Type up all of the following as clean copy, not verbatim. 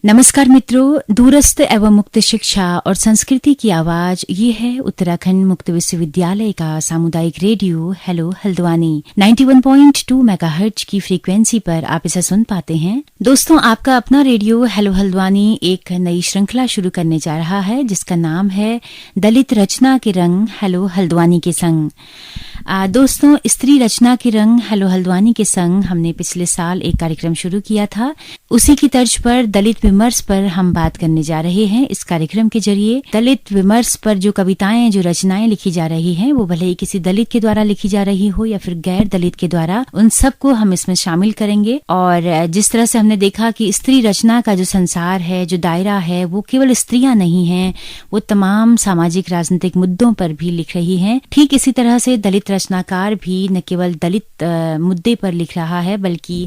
नमस्कार मित्रों, दूरस्थ एवं मुक्त शिक्षा और संस्कृति की आवाज ये है उत्तराखंड मुक्त विश्वविद्यालय का सामुदायिक रेडियो हेलो हल्द्वानी 91.2 मेगाहर्ट्ज की फ्रीक्वेंसी पर आप इसे सुन पाते हैं। दोस्तों, आपका अपना रेडियो हेलो हल्द्वानी एक नई श्रृंखला शुरू करने जा रहा है जिसका नाम है दलित रचना के रंग हेलो हल्द्वानी के संग। दोस्तों, स्त्री रचना के रंग हेलो हल्द्वानी के संग हमने पिछले साल एक कार्यक्रम शुरू किया था। उसी की तर्ज पर दलित विमर्श पर हम बात करने जा रहे हैं। इस कार्यक्रम के जरिए दलित विमर्श पर जो कविताएं, जो रचनाएं लिखी जा रही हैं, वो भले ही किसी दलित के द्वारा लिखी जा रही हो या फिर गैर दलित के द्वारा, उन सबको हम इसमें शामिल करेंगे। और जिस तरह से हमने देखा कि स्त्री रचना का जो संसार है, जो दायरा है, वो केवल स्त्रियां नहीं हैं, वो तमाम सामाजिक राजनीतिक मुद्दों पर भी लिख रही हैं। ठीक इसी तरह से दलित रचनाकार भी न केवल दलित मुद्दे पर लिख रहा है बल्कि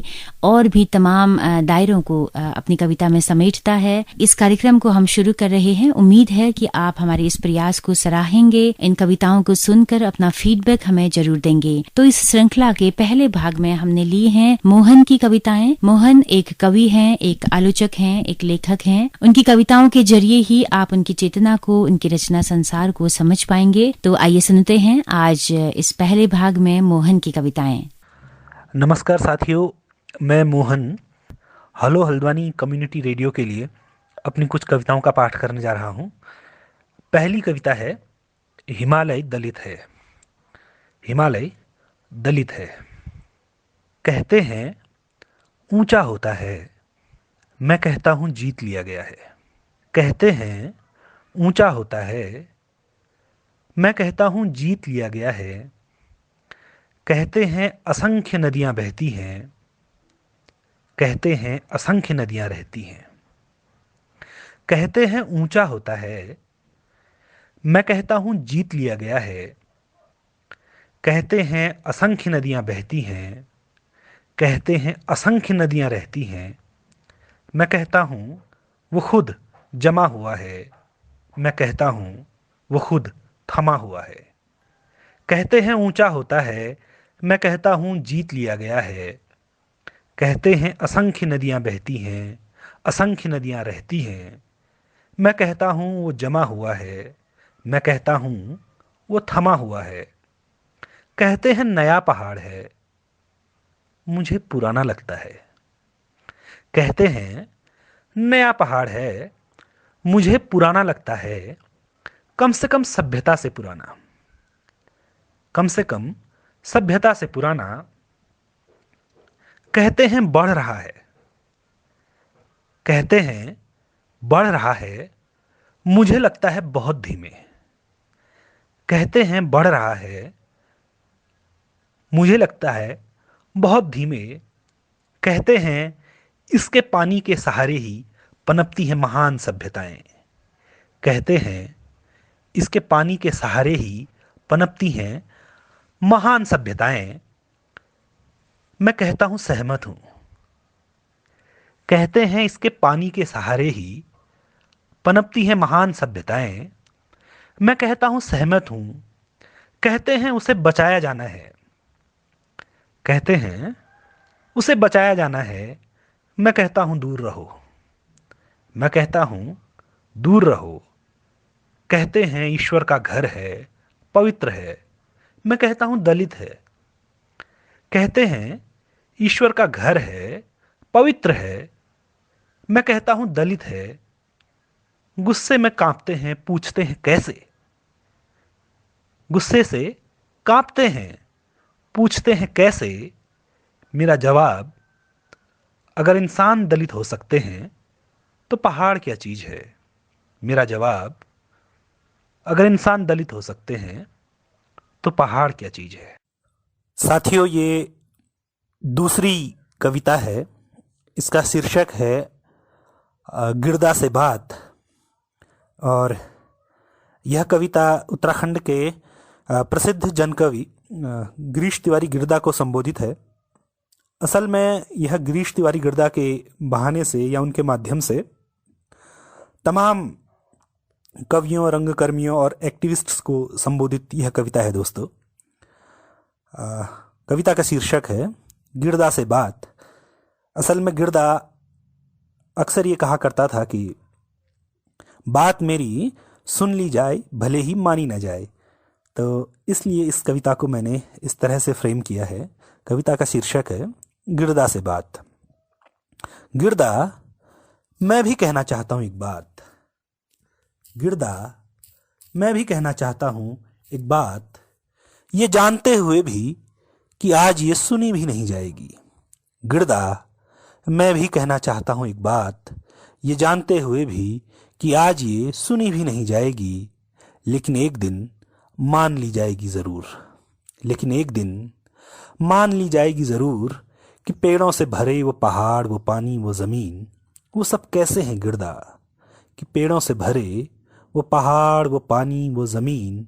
और भी तमाम दायरों को अपनी कविता में समेटता है। इस कार्यक्रम को हम शुरू कर रहे हैं। उम्मीद है कि आप हमारे इस प्रयास को सराहेंगे, इन कविताओं को सुनकर अपना फीडबैक हमें जरूर देंगे। तो इस श्रृंखला के पहले भाग में हमने ली हैं मोहन की कविताएं। मोहन एक कवि हैं, एक आलोचक हैं, एक लेखक हैं। उनकी कविताओं के जरिए ही आप उनकी चेतना को, उनकी रचना संसार को समझ पाएंगे। तो आइए सुनते हैं आज इस पहले भाग में मोहन की कविताएं। नमस्कार साथियों, मैं Mohan hello Haldwani community radio के लिए अपनी कुछ कविताओं का पाठ करने जा रहा हूँ। पहली कविता है हिमालय दलित है। हिमालय दलित है। कहते हैं ऊंचा होता है, मैं कहता हूँ जीत लिया गया है। कहते हैं ऊंचा होता है, मैं कहता हूँ जीत लिया गया है। कहते हैं असंख्य नदियाँ बहती हैं, कहते हैं असंख्य नदियां रहती हैं। कहते हैं ऊंचा होता है, मैं कहता हूं जीत लिया गया है। कहते हैं असंख्य नदियां बहती हैं, कहते हैं असंख्य नदियां रहती हैं। मैं कहता हूं वो खुद जमा हुआ है, मैं कहता हूं वो खुद थमा हुआ है। कहते हैं ऊंचा होता है, मैं कहता हूं जीत लिया गया है। कहते हैं असंख्य नदियां बहती हैं, असंख्य नदियां रहती हैं। मैं कहता हूँ वो जमा हुआ है, मैं कहता हूँ वो थमा हुआ है। कहते हैं नया पहाड़ है, मुझे पुराना लगता है। कहते हैं नया पहाड़ है, मुझे पुराना लगता है। कम से कम सभ्यता से पुराना, कम से कम सभ्यता से पुराना। कहते हैं बढ़ रहा है, कहते हैं बढ़ रहा है, मुझे लगता है बहुत धीमे। कहते हैं बढ़ रहा है, मुझे लगता है बहुत धीमे। कहते हैं इसके पानी के सहारे ही पनपती हैं महान सभ्यताएं। कहते हैं इसके पानी के सहारे ही पनपती हैं महान सभ्यताएं। मैं कहता हूं सहमत हूं। कहते हैं इसके पानी के सहारे ही पनपती हैं महान सभ्यताएं। मैं कहता हूं सहमत हूं। कहते हैं उसे बचाया जाना है, कहते हैं उसे बचाया जाना है। मैं कहता हूं दूर रहो, मैं कहता हूं दूर रहो। कहते हैं ईश्वर का घर है, पवित्र है। मैं कहता हूं दलित है। कहते हैं ईश्वर का घर है, पवित्र है। मैं कहता हूं दलित है। गुस्से में कांपते हैं, पूछते हैं कैसे। गुस्से से कांपते हैं, पूछते हैं कैसे। मेरा जवाब, अगर इंसान दलित हो सकते हैं तो पहाड़ क्या चीज है। मेरा जवाब, अगर इंसान दलित हो सकते हैं तो पहाड़ क्या चीज है। साथियों, ये दूसरी कविता है। इसका शीर्षक है गिरदा से बात। और यह कविता उत्तराखंड के प्रसिद्ध जनकवि गिरीश तिवारी गिरदा को संबोधित है। असल में यह गिरीश तिवारी गिरदा के बहाने से या उनके माध्यम से तमाम कवियों, रंगकर्मियों और एक्टिविस्ट्स को संबोधित यह कविता है। दोस्तों, कविता का शीर्षक है गिरदा से बात। असल में गिरदा अक्सर ये कहा करता था कि बात मेरी सुन ली जाए भले ही मानी ना जाए। तो इसलिए इस कविता को मैंने इस तरह से फ्रेम किया है। कविता का शीर्षक है गिरदा से बात। गिरदा, मैं भी कहना चाहता हूँ एक बात। गिरदा, मैं भी कहना चाहता हूँ एक बात, ये जानते हुए भी कि आज ये सुनी भी नहीं जाएगी। गिरदा, मैं भी कहना चाहता हूँ एक बात, ये जानते हुए भी कि आज ये सुनी भी नहीं जाएगी, लेकिन एक दिन मान ली जाएगी ज़रूर। लेकिन एक दिन मान ली जाएगी ज़रूर कि पेड़ों से भरे वो पहाड़, वो पानी, वो ज़मीन, वो सब कैसे हैं गिरदा। कि पेड़ों से भरे वो पहाड़, वो पानी, वो ज़मीन,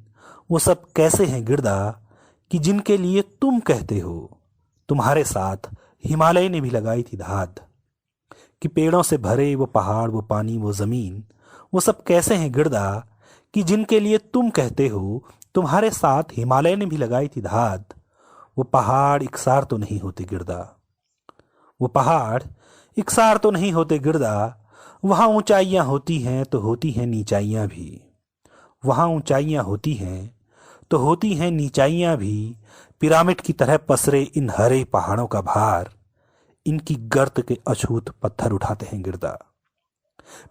वो सब कैसे हैं गिरदा, कि जिनके लिए तुम कहते हो तुम्हारे साथ हिमालय ने भी लगाई थी धाद। कि पेड़ों से भरे वो पहाड़, वो पानी, वो ज़मीन, वो सब कैसे हैं गिरदा, कि जिनके लिए तुम कहते हो तुम्हारे साथ हिमालय ने भी लगाई थी धाद। वो पहाड़ इकसार तो नहीं होते गिरदा, वो पहाड़ इकसार तो नहीं होते गिरदा, वहाँ ऊंचाइयाँ होती हैं तो होती हैं नीचाइयाँ भी। वहाँ ऊंचाइयाँ होती हैं तो होती हैं नीचाइयाँ भी। पिरामिड की तरह पसरे इन हरे पहाड़ों का भार, इनकी गर्त के अछूत पत्थर उठाते हैं गिरदा।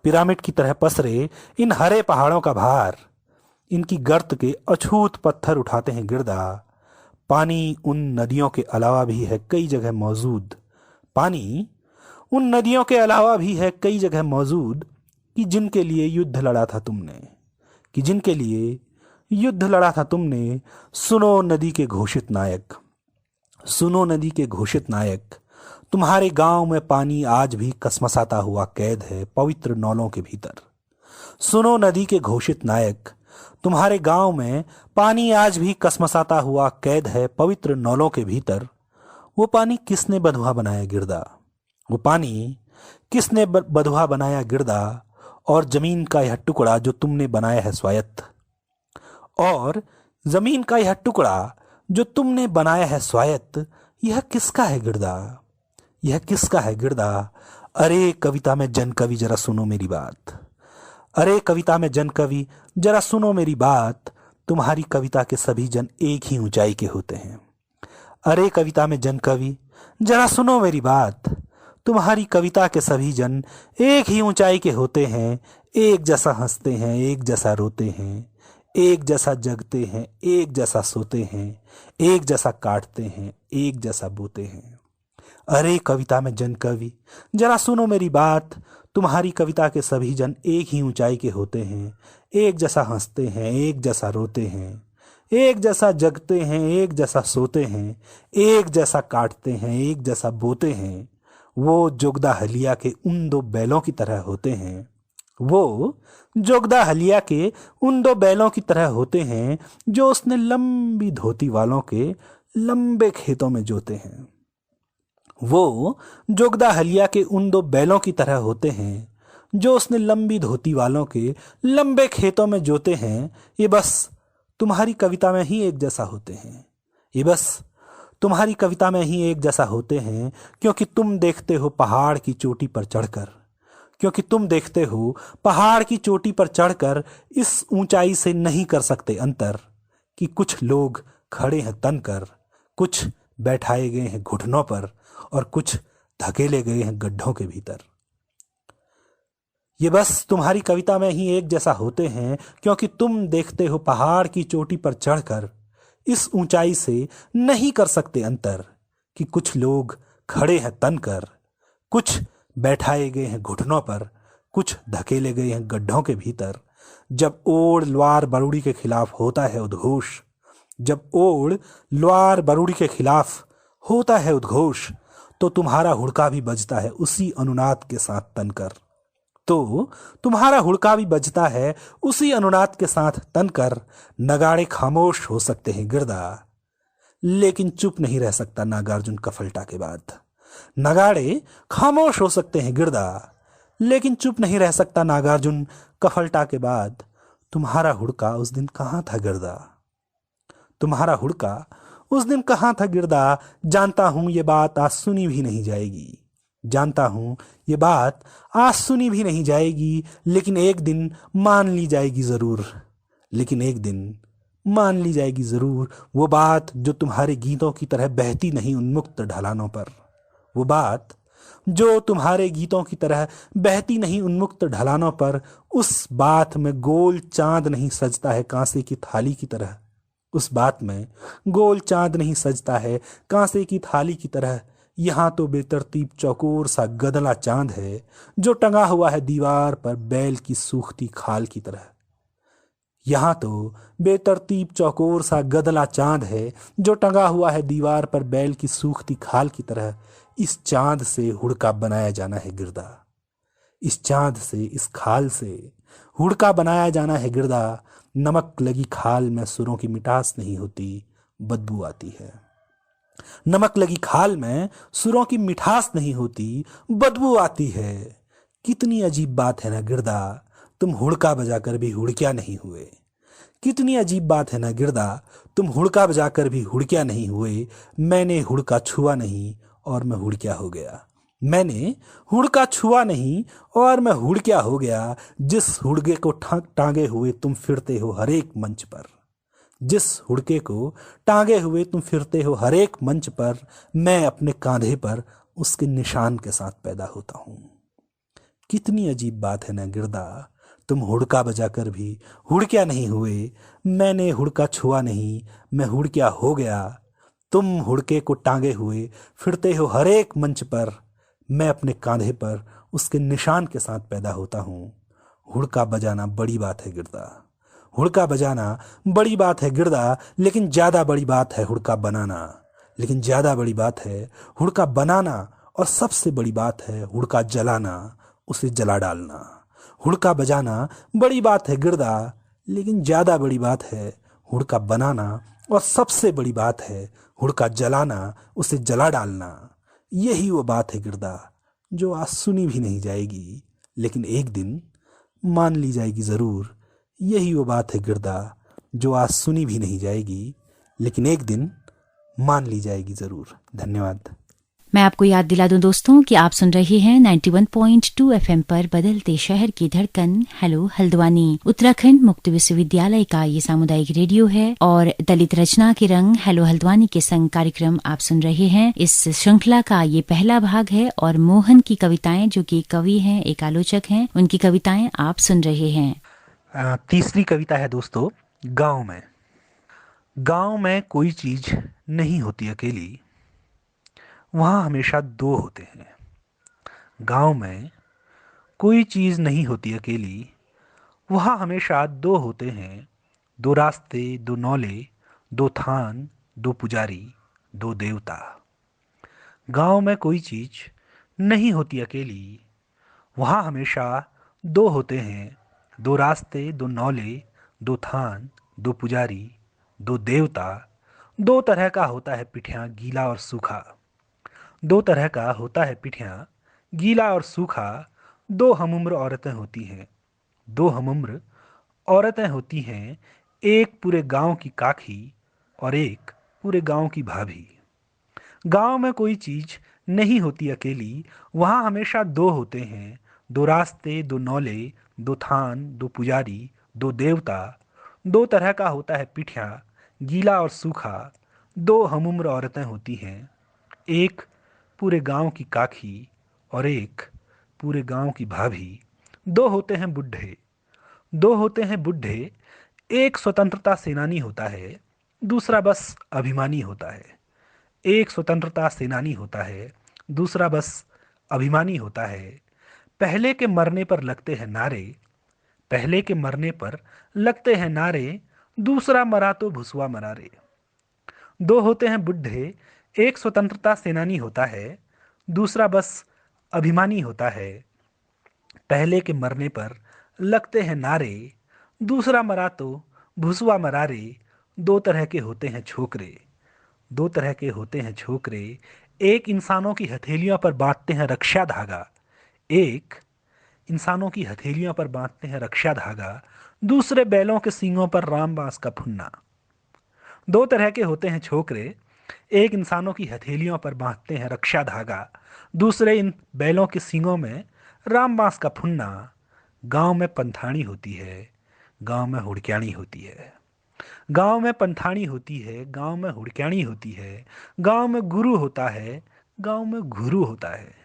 पिरामिड की तरह पसरे इन हरे पहाड़ों का भार, इनकी गर्त के अछूत पत्थर उठाते हैं गिरदा। पानी उन नदियों के अलावा भी है कई जगह मौजूद। पानी उन नदियों के अलावा भी है कई जगह मौजूद, कि जिनके लिए युद्ध लड़ा था तुमने। कि जिनके लिए युद्ध लड़ा था तुमने। सुनो नदी के घोषित नायक, सुनो नदी के घोषित नायक, तुम्हारे गांव में पानी आज भी कसमसाता हुआ कैद है पवित्र नौलों के भीतर। सुनो नदी के घोषित नायक, तुम्हारे गांव में पानी आज भी कसमसाता हुआ कैद है पवित्र नौलों के भीतर। वो पानी किसने बधुआ बनाया गिरदा, वो पानी किसने बधुआ बनाया गिरदा, और जमीन का यह टुकड़ा जो तुमने बनाया है स्वायत्त। और जमीन का यह टुकड़ा जो तुमने बनाया है स्वायत्त, यह किसका है गिरदा, यह किसका है गिरदा। अरे कविता में जन कवि जरा सुनो मेरी बात, अरे कविता में जन कवि जरा सुनो मेरी बात, तुम्हारी कविता के सभी जन एक ही ऊंचाई के होते हैं। अरे कविता में जन कवि जरा सुनो मेरी बात, तुम्हारी कविता के सभी जन एक ही ऊंचाई के होते हैं। एक जैसा हंसते हैं, एक जैसा रोते हैं, एक जैसा जगते हैं, एक जैसा सोते हैं, एक जैसा काटते हैं, एक जैसा बोते हैं। अरे कविता में जन कवि जरा सुनो मेरी बात, तुम्हारी कविता के सभी जन एक ही ऊंचाई के होते हैं। एक जैसा हंसते हैं, एक जैसा रोते हैं, एक जैसा जगते हैं, एक जैसा सोते हैं, एक जैसा काटते हैं, एक जैसा बोते हैं। वो जोगदा हलिया के उन दो बैलों की तरह होते हैं। वो जोगदा हलिया के उन दो बैलों की तरह होते हैं, जो उसने लंबी धोती वालों के लंबे खेतों में जोते हैं। वो जोगदा हलिया के उन दो बैलों की तरह होते हैं, जो उसने लंबी धोती वालों के लंबे खेतों में जोते हैं। ये बस तुम्हारी कविता में ही एक जैसा होते हैं। ये बस तुम्हारी कविता में ही एक जैसा होते हैं, क्योंकि तुम देखते हो पहाड़ की चोटी पर चढ़कर, क्योंकि तुम देखते हो पहाड़ की चोटी पर चढ़कर इस ऊंचाई से नहीं कर सकते अंतर, कि कुछ लोग खड़े हैं तन कर, कुछ बैठाए गए हैं घुटनों पर, और कुछ धकेले गए हैं गड्ढों के भीतर। ये बस तुम्हारी कविता में ही एक जैसा होते हैं, क्योंकि तुम देखते हो पहाड़ की चोटी पर चढ़कर इस ऊंचाई से नहीं कर सकते अंतर, कि कुछ लोग खड़े हैं तन कर, कुछ बैठाए गए हैं घुटनों पर, कुछ धकेले गए हैं गड्ढों के भीतर। जब ओड़ ल्वार बरूड़ी के खिलाफ होता है उद्घोष, जब ओड़ ल्वार बरूड़ी के खिलाफ होता है उद्घोष, तो तुम्हारा हुड़का भी बजता है उसी अनुनाद के साथ तनकर। तो तुम्हारा हुड़का भी बजता है उसी अनुनाद के साथ तनकर। नगाड़े खामोश हो सकते हैं गिरदा, लेकिन चुप नहीं रह सकता नागार्जुन कफलटा के बाद। नगाड़े खामोश हो सकते हैं गिरदा, लेकिन चुप नहीं रह सकता नागार्जुन कफलटा के बाद। तुम्हारा हुड़का उस दिन कहाँ था गिरदा, तुम्हारा हुड़का उस दिन कहाँ था गिरदा। जानता हूं ये बात आज सुनी भी नहीं जाएगी, जानता हूं ये बात आज सुनी भी नहीं जाएगी, लेकिन एक दिन मान ली जाएगी जरूर। लेकिन एक दिन मान ली जाएगी जरूर वो बात जो तुम्हारे गीतों की तरह बहती नहीं उन्मुक्त ढलानों पर। वो बात जो तुम्हारे गीतों की तरह बहती नहीं उन्मुक्त ढलानों पर। उस बात में गोल चांद नहीं सजता है कांसे की थाली की तरह। उस बात में गोल चांद नहीं सजता है कांसे की थाली की तरह। यहाँ तो बेतरतीब चौकोर सा गदला चांद है जो टंगा हुआ है दीवार पर बैल की सूखती खाल की तरह। यहाँ तो बेतरतीब चौकोर सा गदला चांद है जो टंगा हुआ है दीवार पर बैल की सूखती खाल की तरह। इस चांद से हुड़का बनाया जाना है गिरदा। इस चांद से, इस खाल से हुड़का बनाया जाना है गिरदा। नमक लगी खाल में सुरों की मिठास नहीं होती, बदबू आती है। नमक लगी खाल में सुरों की मिठास नहीं होती, बदबू आती है। कितनी अजीब बात है ना गिरदा, तुम हुड़का बजाकर भी हुड़क्या नहीं हुए। कितनी अजीब बात है ना गिरदा, तुम हुड़का बजाकर भी हुड़क्या नहीं हुए। मैंने हुड़का छुआ नहीं और मैं हुड़क्या हो गया। मैंने हुड़का छुआ नहीं और मैं हुड़क्या हो गया। जिस हुड़के को टांगे हुए तुम फिरते हो हर एक मंच पर। जिस हुड़के को टांगे हुए तुम फिरते हो हर एक मंच पर, मैं अपने कांधे पर उसके निशान के साथ पैदा होता हूं। कितनी अजीब बात है ना गिरदा, तुम हुड़का बजाकर भी हुड़क्या नहीं हुए। मैंने हुड़का छुआ नहीं, मैं हुड़क्या हो गया। तुम हुड़के को टांगे हुए फिरते हो हर एक मंच पर, मैं अपने कांधे पर उसके निशान के साथ पैदा होता हूं। हुड़का बजाना बड़ी बात है गिरदा, हुड़का बजाना बड़ी बात है गिरदा, लेकिन ज्यादा बड़ी बात है हुड़का बनाना। लेकिन ज्यादा बड़ी बात है हुड़का बनाना, और सबसे बड़ी बात है हुड़का जलाना, उसे जला डालना। हुड़का बजाना बड़ी बात है गिरदा, लेकिन ज्यादा बड़ी बात है हुड़का बनाना, और सबसे बड़ी बात है हुड़का जलाना, उसे जला डालना। यही वो बात है गिरदा जो आज सुनी भी नहीं जाएगी, लेकिन एक दिन मान ली जाएगी जरूर। यही वो बात है गिरदा जो आज सुनी भी नहीं जाएगी, लेकिन एक दिन मान ली जाएगी जरूर। धन्यवाद। मैं आपको याद दिला दूं दोस्तों कि आप सुन रहे हैं 91.2 एफएम पर बदलते शहर की धड़कन हेलो हल्द्वानी, उत्तराखंड मुक्त विश्वविद्यालय का ये सामुदायिक रेडियो है। और दलित रचना के रंग हेलो हल्द्वानी के संग कार्यक्रम आप सुन रहे हैं। इस श्रृंखला का ये पहला भाग है और मोहन की कविताएं, जो कि कवि हैं, एक आलोचक हैं, उनकी कविताएं आप सुन रहे हैं। तीसरी कविता है दोस्तों, गांव में। गांव में कोई चीज नहीं होती अकेली, वहां हमेशा दो होते हैं। गांव में कोई चीज नहीं होती अकेली, वहां हमेशा दो होते हैं। दो रास्ते, दो नौले, दो थान, दो पुजारी, दो देवता। गांव में कोई चीज नहीं होती अकेली, वहां हमेशा दो होते हैं। दो रास्ते, दो नौले, दो थान, दो पुजारी, दो देवता। दो तरह का होता है पिठिया, गीला और सूखा। दो तरह का होता है पिठिया, गीला और सूखा। दो हमउम्र औरतें होती हैं। दो हमउम्र औरतें होती हैं, एक पूरे गांव की काकी और एक पूरे गांव की भाभी। गांव में कोई चीज नहीं होती अकेली, वहां हमेशा दो होते हैं। दो रास्ते, दो नौले, दो थान, दो पुजारी, दो देवता। दो तरह का होता है पिठिया, गीला और सूखा। दो हमउम्र औरतें होती हैं, एक पूरे गांव की काकी और एक पूरे गांव की भाभी। दो होते हैं बुढ़े, दो होते हैं बुढ़े। एक स्वतंत्रता सेनानी होता है, दूसरा बस अभिमानी होता है। एक स्वतंत्रता सेनानी होता है, दूसरा बस अभिमानी होता है। पहले के मरने पर लगते हैं नारे, पहले के मरने पर लगते हैं नारे। दूसरा मरा तो भुसवा मरा रे। दो होते हैं बुढ़े, एक स्वतंत्रता सेनानी होता है, दूसरा बस अभिमानी होता है। पहले के मरने पर लगते हैं नारे, दूसरा मरा तो भुसवा मरा रे। दो तरह के होते हैं छोकरे, दो तरह के होते हैं छोकरे। एक इंसानों की हथेलियों पर बांधते हैं रक्षा धागा, एक इंसानों की हथेलियों पर बांधते हैं रक्षा धागा। दूसरे बैलों के सींगों पर रामबास का फुन्ना। दो तरह के होते हैं छोकरे, एक इंसानों की हथेलियों पर बांधते हैं रक्षा धागा, दूसरे इन बैलों के सींगों में रामबांस का फुन्ना। गांव में पंथानी होती है, गांव में हुड़क्याणी होती है। गांव में पंथानी होती है, गांव में हुड़क्याणी होती है। गांव में गुरु होता है, गांव में गुरु होता है।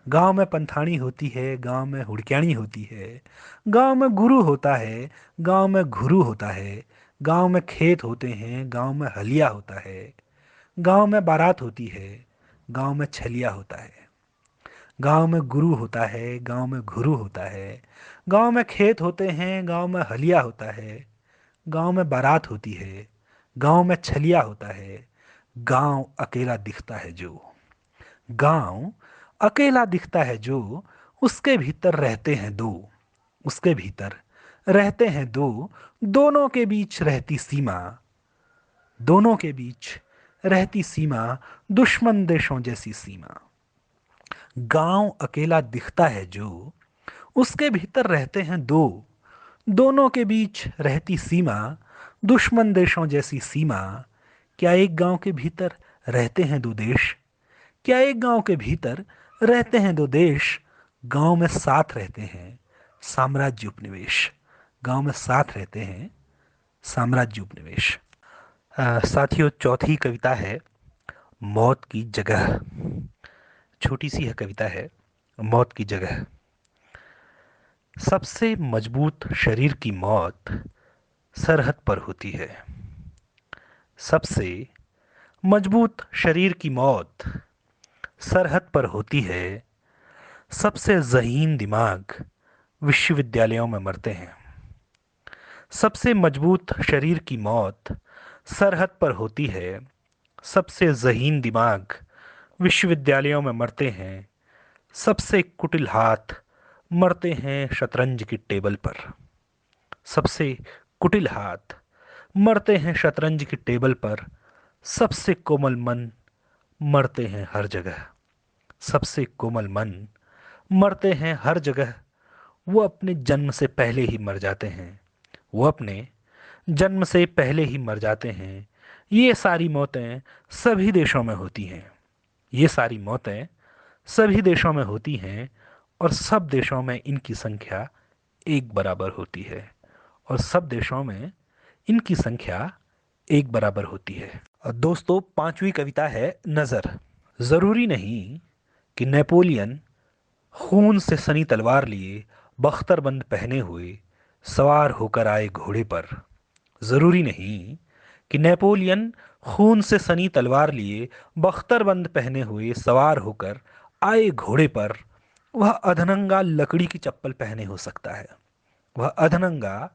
गांव में पंथानी होती है, गांव में हुड़क्याणी होती है। गांव में गुरु होता है, गांव में गुरु होता है। गांव में खेत होते हैं, गांव में हलिया होता है। गांव में बारात होती है, गांव में छलिया होता है। गांव में गुरु होता है, गांव में गुरु होता है। गांव में खेत होते हैं, गांव में हलिया होता है। गांव में बारात होती है, गांव में छलिया होता है। गांव अकेला दिखता है जो, गांव अकेला दिखता है जो, उसके भीतर रहते हैं दो, उसके भीतर रहते हैं दो। दोनों के बीच रहती सीमा, दोनों के बीच रहती सीमा, दुश्मन देशों जैसी सीमा। गांव अकेला दिखता है जो, उसके भीतर रहते हैं दो। दोनों के बीच रहती सीमा, दुश्मन देशों जैसी सीमा। क्या एक गांव के भीतर रहते हैं दो देश? क्या एक गांव के भीतर रहते हैं दो देश? गांव में साथ रहते हैं साम्राज्य उपनिवेश, गांव में साथ रहते हैं साम्राज्य उपनिवेश। साथियों, चौथी कविता है मौत की जगह। छोटी सी है कविता है, मौत की जगह। सबसे मजबूत शरीर की मौत सरहद पर होती है। सबसे मजबूत शरीर की मौत सरहद पर होती है। सबसे ज़हीन दिमाग विश्वविद्यालयों में मरते हैं। सबसे मजबूत शरीर की मौत सरहद पर होती है। सबसे ज़हीन दिमाग विश्वविद्यालयों में मरते हैं। सबसे कुटिल हाथ मरते हैं शतरंज की टेबल पर। सबसे कुटिल हाथ मरते हैं शतरंज की टेबल पर। सबसे कोमल मन मरते हैं हर जगह। सबसे कोमल मन मरते हैं हर जगह। वो अपने जन्म से पहले ही मर जाते हैं, वो अपने जन्म से पहले ही मर जाते हैं। ये सारी मौतें सभी देशों में होती हैं, ये सारी मौतें सभी देशों में होती हैं, और सब देशों में इनकी संख्या एक बराबर होती है, और सब देशों में इनकी संख्या एक बराबर होती है। और दोस्तों, पांचवी कविता है नज़र। ज़रूरी नहीं कि नेपोलियन खून से सनी तलवार लिए, बख्तरबंद पहने हुए सवार होकर आए घोड़े पर। ज़रूरी नहीं कि नेपोलियन खून से सनी तलवार लिए, बख्तरबंद पहने हुए सवार होकर आए घोड़े पर। वह अधनंगा लकड़ी की चप्पल पहने हो सकता है, वह अधनंगा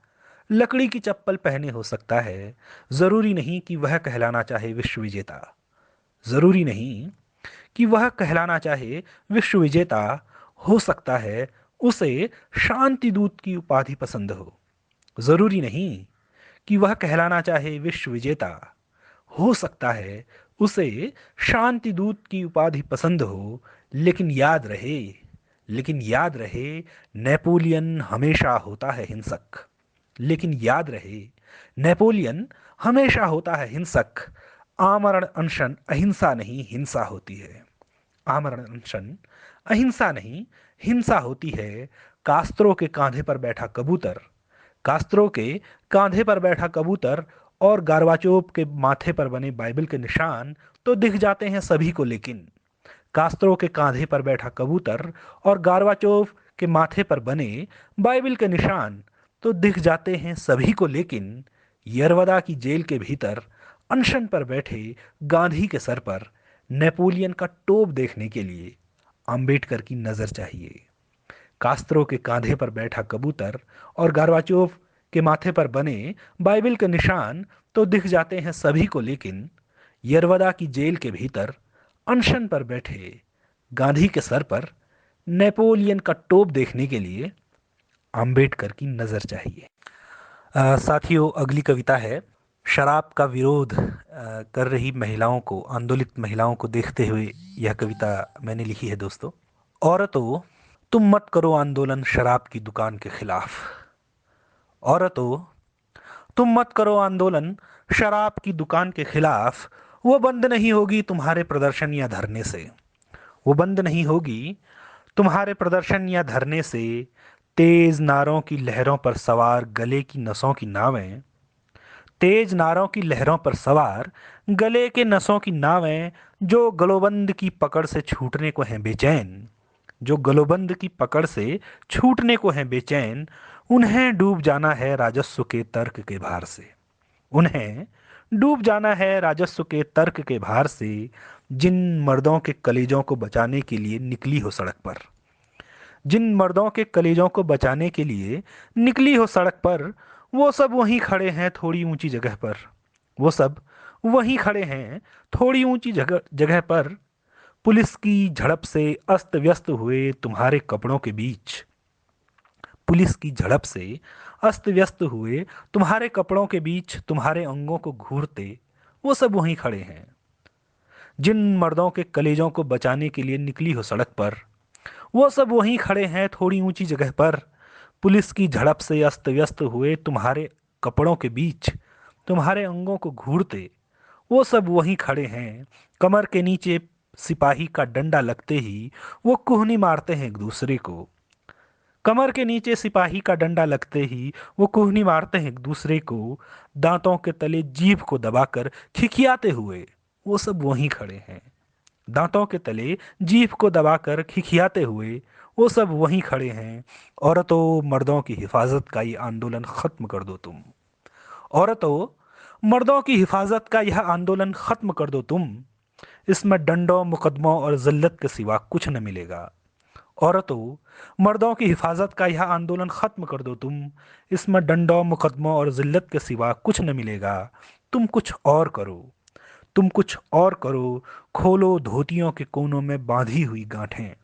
लकड़ी की चप्पल पहने हो सकता है। ज़रूरी नहीं कि वह कहलाना चाहे विश्व विजेता, ज़रूरी नहीं कि वह कहलाना चाहे विश्व विजेता। हो सकता है उसे शांति दूत की उपाधि पसंद हो। ज़रूरी नहीं कि वह कहलाना चाहे विश्व विजेता। हो सकता है उसे शांति दूत की उपाधि पसंद हो। लेकिन याद रहे, लेकिन याद रहे, नेपोलियन हमेशा होता है हिंसक। लेकिन याद रहे, नेपोलियन हमेशा होता है हिंसक। आमरण अनशन अहिंसा नहीं हिंसा होती है। आमरण अनशन अहिंसा नहीं हिंसा होती है। कास्त्रो के कांधे पर बैठा कबूतर, कास्त्रो के कांधे पर बैठा कबूतर और गार्बाचोव के माथे पर बने बाइबल के निशान तो दिख जाते हैं सभी को, लेकिन कास्त्रो के कांधे पर बैठा कबूतर और गार्बाचोव के माथे पर बने बाइबल के निशान तो दिख जाते हैं सभी को, लेकिन यरवदा की जेल के भीतर अनशन पर बैठे गांधी के सर पर नेपोलियन का टोप देखने के लिए अंबेडकर की नज़र चाहिए। कास्त्रो के कांधे पर बैठा कबूतर और गार्बाचोव के माथे पर बने बाइबल के निशान तो दिख जाते हैं सभी को, लेकिन यरवदा की जेल के भीतर अनशन पर बैठे गांधी के सर पर नेपोलियन का टोप देखने के लिए अंबेडकर की नज़र चाहिए। साथियों, अगली कविता है शराब का विरोध कर रही महिलाओं को, आंदोलित महिलाओं को देखते हुए यह कविता मैंने लिखी है। दोस्तों, औरतों, तुम मत करो आंदोलन शराब की दुकान के खिलाफ। औरतों, तुम मत करो आंदोलन शराब की दुकान के खिलाफ। वो बंद नहीं होगी तुम्हारे प्रदर्शन या धरने से। वो बंद नहीं होगी तुम्हारे प्रदर्शन या धरने से। तेज नारों की लहरों पर सवार गले की नसों की नावें, तेज नारों की लहरों पर सवार गले के नसों की नावें, जो गलोबंद की पकड़ से छूटने को हैं बेचैन, जो गलोबंद की पकड़ से छूटने को हैं बेचैन, उन्हें डूब जाना है राजस्व के तर्क के भार से। उन्हें डूब जाना है राजस्व के तर्क के भार से। जिन मर्दों के कलेजों को बचाने के लिए निकली हो सड़क पर, जिन मर्दों के कलेजों को बचाने के लिए निकली हो सड़क पर, वो सब वहीं खड़े हैं थोड़ी ऊंची जगह पर। वो सब वहीं खड़े हैं थोड़ी ऊंची जगह जगह पर। पुलिस की झड़प से अस्त व्यस्त हुए तुम्हारे कपड़ों के बीच, पुलिस की झड़प से अस्त व्यस्त हुए तुम्हारे कपड़ों के बीच, तुम्हारे अंगों को घूरते वो सब वहीं खड़े हैं। जिन मर्दों के कलेजों को बचाने के लिए निकली हो सड़क पर, वो सब वहीं खड़े हैं थोड़ी ऊंची जगह पर। पुलिस की झड़प से अस्त व्यस्त हुए तुम्हारे कपड़ों के बीच, तुम्हारे अंगों को घूरते वो सब वहीं खड़े हैं। कमर के नीचे सिपाही का डंडा लगते ही वो कुहनी मारते हैं एक दूसरे को। कमर के नीचे सिपाही का डंडा लगते ही वो कुहनी मारते हैं एक दूसरे को। दांतों के तले जीभ को दबाकर खिखियाते हुए वो सब वहीं खड़े हैं। दांतों के तले जीभ को दबाकर खिखियाते हुए वो सब वहीं खड़े हैं। औरतों मर्दों की हिफाजत का ये आंदोलन खत्म कर दो तुम। औरतों मर्दों की हिफाजत का यह आंदोलन खत्म कर दो तुम। इसमें डंडों मुकदमों और जिल्लत के सिवा कुछ न मिलेगा। औरतों मर्दों की हिफाजत का यह आंदोलन खत्म कर दो तुम। इसमें डंडों मुकदमों और जिल्लत के सिवा कुछ न मिलेगा। तुम कुछ और करो, तुम कुछ और करो। खोलो धोतियों के कोनों में बांधी हुई गांठें,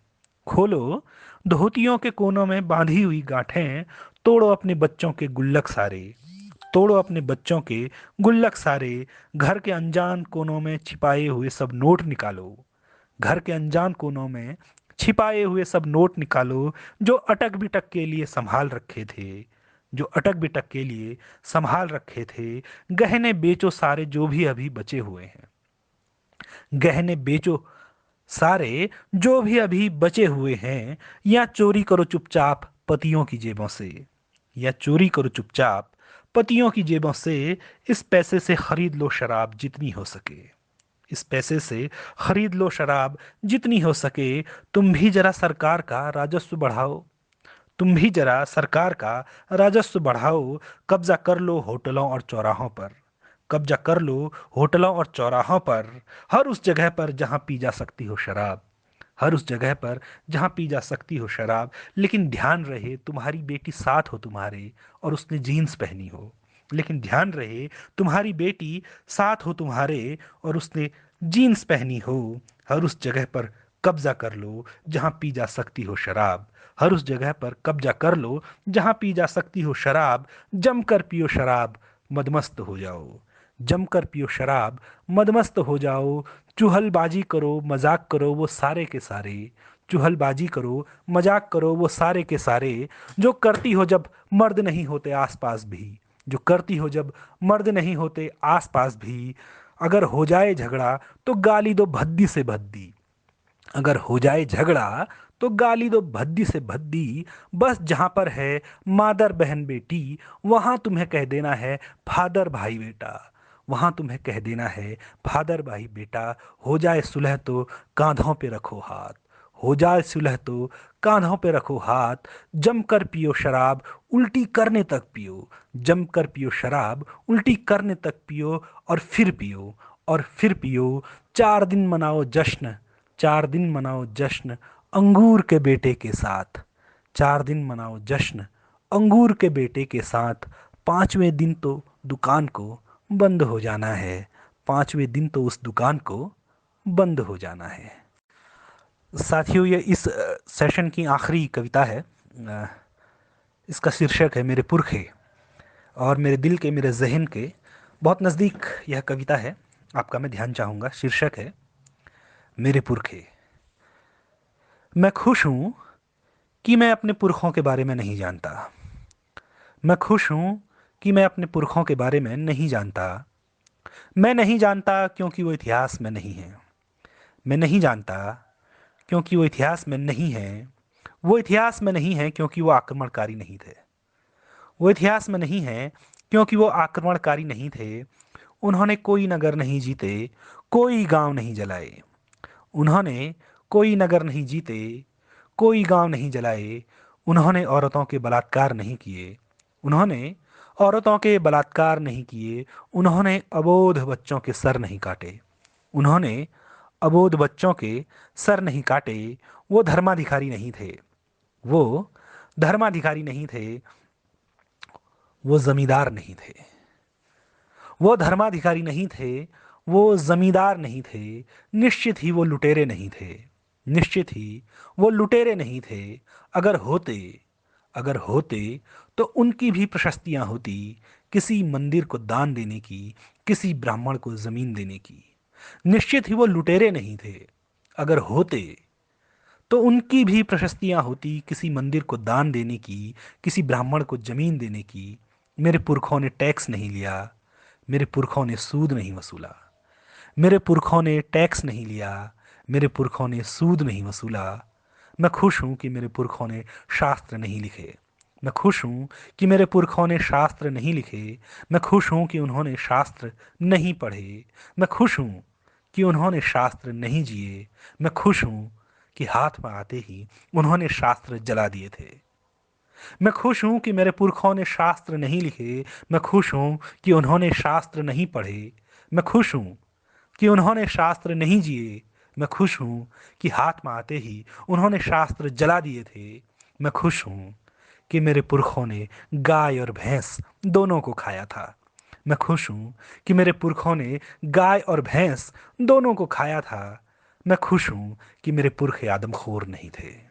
खोलो धोतियों के कोनों में बांधी हुई गांठें। तोड़ो अपने बच्चों के गुल्लक सारे, तोड़ो अपने बच्चों के गुल्लक सारे। घर के अनजान कोनों में छिपाए हुए सब नोट निकालो, घर के अनजान कोनों में छिपाए हुए सब नोट निकालो। जो अटक बिटक के लिए संभाल रखे थे, जो अटक बिटक के लिए संभाल रखे थे। गहने बेचो सारे जो भी अभी बचे हुए हैं, गहने बेचो सारे जो भी अभी बचे हुए हैं। या चोरी करो चुपचाप पतियों की जेबों से, या चोरी करो चुपचाप पतियों की जेबों से। इस पैसे से खरीद लो शराब जितनी हो सके, इस पैसे से खरीद लो शराब जितनी हो सके। तुम भी जरा सरकार का राजस्व बढ़ाओ, तुम भी जरा सरकार का राजस्व बढ़ाओ। कब्जा कर लो होटलों और चौराहों पर, कब्जा कर लो होटलों और चौराहों पर। हर उस जगह पर जहां पी जा सकती हो शराब, हर उस जगह पर जहां पी जा सकती हो शराब। लेकिन ध्यान रहे तुम्हारी बेटी साथ हो तुम्हारे और उसने जीन्स पहनी हो, लेकिन ध्यान रहे तुम्हारी बेटी साथ हो तुम्हारे और उसने जीन्स पहनी हो। हर उस जगह पर कब्जा कर लो जहां पी जा सकती हो शराब, हर उस जगह पर कब्जा कर लो जहां पी जा सकती हो शराब। जमकर पियो शराब मदमस्त हो जाओ, जमकर पियो शराब मदमस्त हो जाओ। चुहलबाजी करो मजाक करो वो सारे के सारे, चुहलबाजी करो मजाक करो वो सारे के सारे। जो करती हो जब मर्द नहीं होते आसपास भी, जो करती हो जब मर्द नहीं होते आसपास भी। अगर हो जाए झगड़ा तो गाली दो भद्दी से भद्दी, अगर हो जाए झगड़ा तो गाली दो भद्दी से भद्दी। बस जहां पर है मादर बहन बेटी वहां तुम्हें कह देना है फादर भाई बेटा, वहां तुम्हें कह देना है फादर भाई बेटा। हो जाए सुलह तो कांधों पे रखो हाथ, हो जाए सुलह तो कांधों पे रखो हाथ। जमकर पियो शराब उल्टी करने तक पियो, जमकर पियो शराब उल्टी करने तक पियो और फिर पियो और फिर पियो। 4 दिन मनाओ जश्न, 4 दिन मनाओ जश्न अंगूर के बेटे के साथ, 4 दिन मनाओ जश्न अंगूर के बेटे के साथ। 5वें दिन तो दुकान को बंद हो जाना है, 5वें दिन तो उस दुकान को बंद हो जाना है। साथियों ये इस सेशन की आखिरी कविता है। इसका शीर्षक है मेरे पुरखे, और मेरे दिल के मेरे जहन के बहुत नज़दीक यह कविता है। आपका मैं ध्यान चाहूँगा। शीर्षक है मेरे पुरखे। मैं खुश हूँ कि मैं अपने पुरखों के बारे में नहीं जानता, मैं खुश हूँ कि मैं अपने पुरखों के बारे में नहीं जानता। मैं नहीं जानता क्योंकि वो इतिहास में नहीं है। मैं नहीं जानता क्योंकि वो इतिहास में नहीं है। वो इतिहास में नहीं है क्योंकि वो आक्रमणकारी नहीं थे। वो इतिहास में नहीं है क्योंकि वो आक्रमणकारी नहीं थे। उन्होंने कोई नगर नहीं जीते, कोई गांव नहीं जलाए। उन्होंने कोई नगर नहीं जीते, कोई गांव नहीं जलाए। उन्होंने औरतों के बलात्कार नहीं किए। उन्होंने औरतों के बलात्कार नहीं किए। उन्होंने अबोध बच्चों के सर नहीं काटे। उन्होंने अबोध बच्चों के सर नहीं काटे। वो धर्माधिकारी नहीं थे। वो धर्माधिकारी नहीं थे। वो जमींदार नहीं थे। वो धर्माधिकारी नहीं थे। वो जमींदार नहीं थे। निश्चित ही वो लुटेरे नहीं थे। निश्चित ही वो लुटेरे नहीं थे। अगर होते अगर होते तो उनकी भी प्रशस्तियां होती, किसी मंदिर को दान देने की, किसी ब्राह्मण को जमीन देने की। निश्चित ही वो लुटेरे नहीं थे। अगर होते तो उनकी भी प्रशस्तियां होती, किसी मंदिर को दान देने की, किसी ब्राह्मण को जमीन देने की। मेरे पुरखों ने टैक्स नहीं लिया। मेरे पुरखों ने सूद नहीं वसूला। मेरे पुरखों ने टैक्स नहीं लिया। मेरे पुरखों ने सूद नहीं वसूला। मैं खुश हूं कि मेरे पुरखों ने शास्त्र नहीं लिखे। मैं खुश हूं कि मेरे पुरखों ने शास्त्र नहीं लिखे। मैं खुश हूं कि उन्होंने शास्त्र नहीं पढ़े। मैं खुश हूं कि उन्होंने शास्त्र नहीं जिए। मैं खुश हूं कि हाथ में आते ही उन्होंने शास्त्र जला दिए थे। मैं खुश हूं कि मेरे पुरखों ने शास्त्र नहीं लिखे। मैं खुश हूं कि उन्होंने शास्त्र नहीं पढ़े। मैं खुश हूं कि उन्होंने शास्त्र नहीं जिए। मैं खुश हूं कि हाथ में आते ही उन्होंने शास्त्र जला दिए थे। मैं खुश हूं कि मेरे पुरखों ने गाय और भैंस दोनों को खाया था। मैं खुश हूं कि मेरे पुरखों ने गाय और भैंस दोनों को खाया था। मैं खुश हूं कि मेरे पुरखे आदमखोर नहीं थे।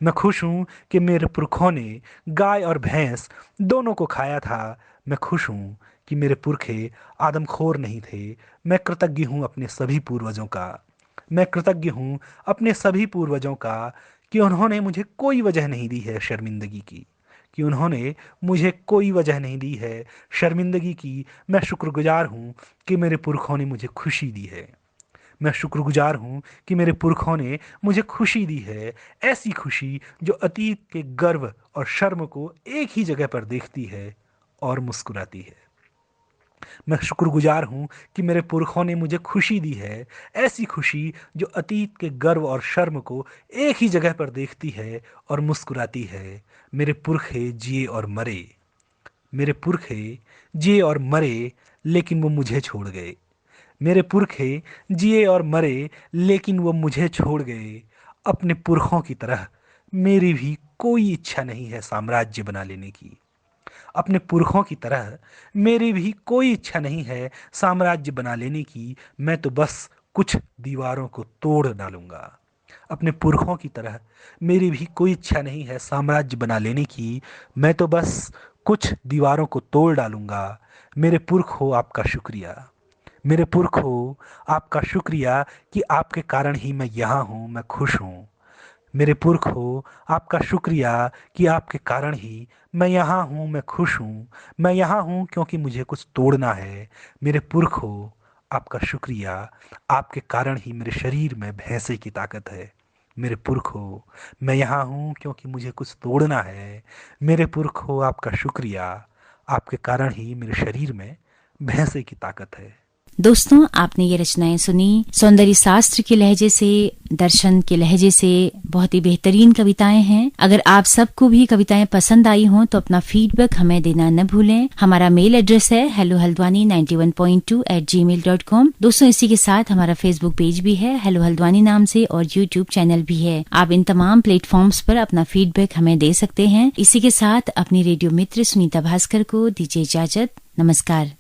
मैं खुश हूं कि मेरे पुरखों ने गाय और भैंस दोनों को खाया था। मैं खुश हूं कि मेरे पुरखे आदमखोर नहीं थे। मैं कृतज्ञ हूं अपने सभी पूर्वजों का। मैं कृतज्ञ हूं अपने सभी पूर्वजों का कि उन्होंने मुझे कोई वजह नहीं दी है शर्मिंदगी की। कि उन्होंने मुझे कोई वजह नहीं दी है शर्मिंदगी की। मैं शुक्रगुजार हूं कि मेरे पुरखों ने मुझे खुशी दी है। मैं शुक्रगुजार हूं कि मेरे पुरखों ने मुझे खुशी दी है। ऐसी खुशी जो अतीत के गर्व और शर्म को एक ही जगह पर देखती है और मुस्कुराती है। मैं शुक्रगुजार हूं कि मेरे पुरखों ने मुझे खुशी दी है। ऐसी खुशी जो अतीत के गर्व और शर्म को एक ही जगह पर देखती है और मुस्कुराती है। मेरे पुरखे जिए और मरे। मेरे पुरखे जिए और मरे, लेकिन वो मुझे छोड़ गए। मेरे पुरखे जिए और मरे, लेकिन वो मुझे छोड़ गए। अपने पुरखों की तरह मेरी भी कोई इच्छा नहीं है साम्राज्य बना लेने की। अपने पुरखों की तरह मेरी भी कोई इच्छा नहीं है साम्राज्य बना लेने की। मैं तो बस कुछ दीवारों को तोड़ डालूंगा। अपने पुरखों की तरह मेरी भी कोई इच्छा नहीं है साम्राज्य बना लेने की। मैं तो बस कुछ दीवारों को तोड़ डालूंगा। मेरे पुरखों, आपका शुक्रिया। मेरे पुरखों, आपका शुक्रिया कि आपके कारण ही मैं यहाँ हूँ, मैं खुश हूँ। मेरे पुरखों, आपका शुक्रिया कि आपके कारण ही मैं यहाँ हूँ, मैं खुश हूँ। मैं यहाँ हूँ क्योंकि मुझे कुछ तोड़ना है। मेरे पुरखों, आपका शुक्रिया, आपके कारण ही मेरे शरीर में भैंसे की ताकत है। मेरे पुरखों, मैं यहाँ हूँ क्योंकि मुझे कुछ तोड़ना है। मेरे पुरखों, आपका शुक्रिया, आपके कारण ही मेरे शरीर में भैंसे की ताकत है। दोस्तों, आपने ये रचनाएं सुनी सौंदर्य शास्त्र के लहजे से, दर्शन के लहजे से। बहुत ही बेहतरीन कविताएं हैं। अगर आप सबको भी कविताएं पसंद आई हों तो अपना फीडबैक हमें देना न भूलें। हमारा मेल एड्रेस है hellohaldwani91.2@gmail.com। दोस्तों, इसी के साथ हमारा फेसबुक पेज भी है हेलो हल्द्वानी नाम से, और यूट्यूब चैनल भी है। आप इन तमाम प्लेटफॉर्म्स पर अपना फीडबैक हमें दे सकते हैं। इसी के साथ अपनी रेडियो मित्र सुनीता भास्कर को दीजिए इजाजत। नमस्कार।